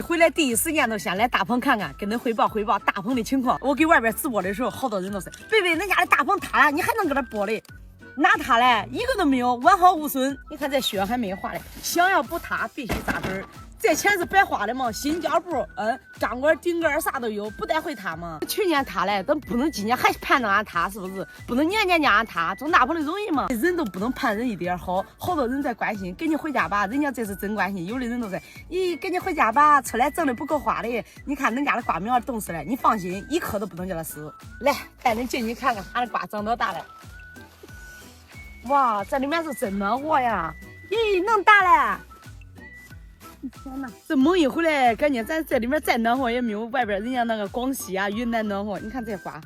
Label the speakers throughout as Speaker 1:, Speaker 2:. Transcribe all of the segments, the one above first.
Speaker 1: 回来第一时间都先来大棚看看，跟恁汇报大棚的情况。我给外边直播的时候，好多人都是，贝贝，恁家的大棚塌了，你还能搁这播嘞？哪塌嘞？一个都没有，完好无损。你看这雪还没化嘞，想要不塌，必须扎堆儿。这钱是白花的嘛？新胶布，钢管、顶杆啥都有，不得会塌吗？去年塌嘞，咱不能今年还盼着俺塌，是不是？不能年年俺塌，种大棚的容易吗？人都不能盼人一点好，好多人在关心，赶紧回家吧，人家这是真关心。有的人都在，咦，赶紧回家吧，出来挣的不够花的。你看恁家的瓜苗冻死了，你放心，一颗都不能叫它死。来，带你进去看看，俺的瓜长多大了。哇，这里面是真暖和呀！咦，能大嘞！天哪，这猛一回来，感觉咱这里面再暖和也没有外边人家那个广西啊、云南暖和。你看这瓜，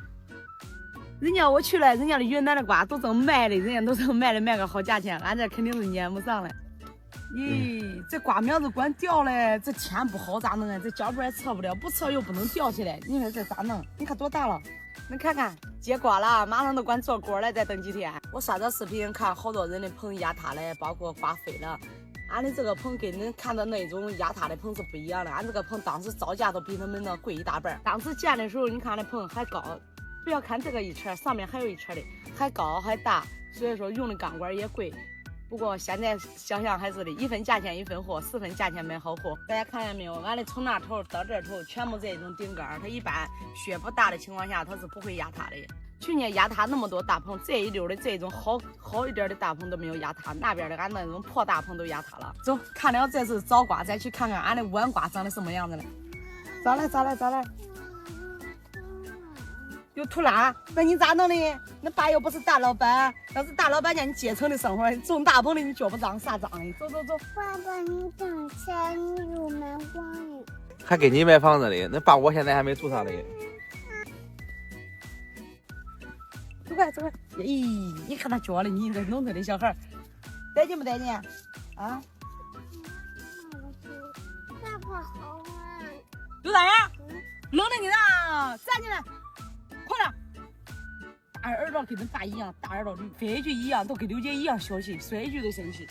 Speaker 1: 人家我去了，人家的云南的瓜都正卖的，人家都正卖个好价钱，俺这肯定是撵不上了。咦，这瓜苗子光掉了，这钱不好咋弄啊？这胶布也撤不了，不撤又不能掉起来，你说这咋弄？你看多大了？你看看结瓜了，马上都管做果了，再等几天。我刷着视频看好多人的棚压塌了，包括瓜废了。俺的这个棚跟恁看的那种压塌的棚是不一样的，俺这个棚当时造价都比他们那贵一大半。当时建的时候，你看那棚还高，不要看这个一圈，上面还有一圈的，还高还大，所以说用的钢管也贵。不过现在想想还是的，一分价钱一分货，4分价钱买好货。大家看见没有？俺的从那头到这头全部这种顶杆，它一般雪不大的情况下，它是不会压塌的。去年压塌那么多大棚，这一溜的这种好一点的大棚都没有压塌，那边的俺那种破大棚都压塌了。走，看了这是枣瓜，再去看看俺的弯瓜长得什么样子了。咋了？有土拉，那你咋弄的？那爸又不是大老板，要是大老板家你阶层的生活，种大棚的你脚不脏啥脏的？走。
Speaker 2: 爸爸，你等下，你有买房的？
Speaker 3: 还给你买房子的，那爸我现在还没住上嘞。
Speaker 1: 走快！咦，你看他脚了，你这农村的小孩，带劲不带劲？啊？
Speaker 2: 爸爸好啊！
Speaker 1: 刘大爷，冷的你呢，站起来，快点！大耳朵跟恁爸一样，大耳朵飞一句一样，都跟刘姐一样小气，说一句都生气。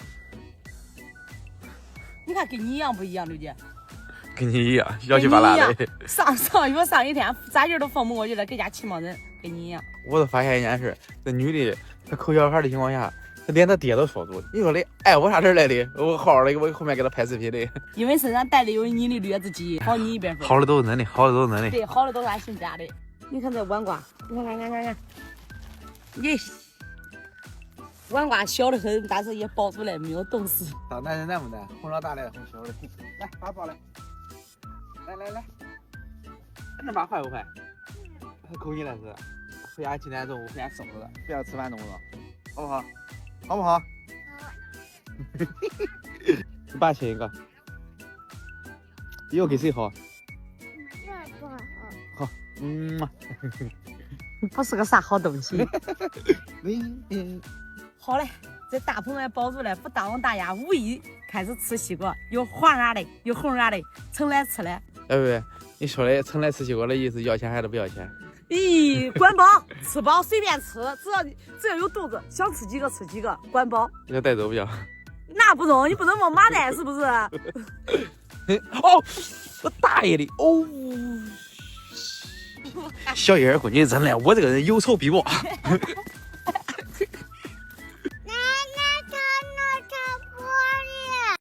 Speaker 1: 你看跟你一样不一样，刘姐？
Speaker 3: 跟你一样，小气巴拉的。
Speaker 1: 上一天咋劲都放不过去了，给家气冒人，跟你一样。
Speaker 3: 我都发现一件事，这女的她抠小孩的情况下，她连她爹都说住。你说的爱我啥事来的？我好好的，我后面给她拍视频的。
Speaker 1: 因为身上带的有你的劣质基因，好你一边说。
Speaker 3: 好的都是恁的，
Speaker 1: 对，好的都是俺新家的。你看这弯瓜，你看，耶，弯瓜小的很，但是也包出来，没有冻死。
Speaker 3: 当男人难不难？哄老大来，哄小的。来，把抱来。来，这把坏不坏？扣你了是？回家今天中午回家收拾了，不要吃饭中午了，好不好？好不好？你爸亲一个。以后给谁好？
Speaker 2: 爸爸好。
Speaker 3: 好，
Speaker 1: 不是个啥好东西。好嘞，这大棚也包住了，不耽误大家5一开始吃西瓜，有黄瓤的，有红瓤的，盛来吃嘞。
Speaker 3: 不，你说的盛来吃西瓜的意思，要钱还是不要钱？
Speaker 1: 咦，管饱，吃饱随便吃，只要有肚子，想吃几个吃几个，管饱。
Speaker 3: 要带走不要？
Speaker 1: 那不中，你不能往麻袋是不是？
Speaker 3: 哦，我大爷的哦！小叶儿闺女真的，我这个人有仇必报。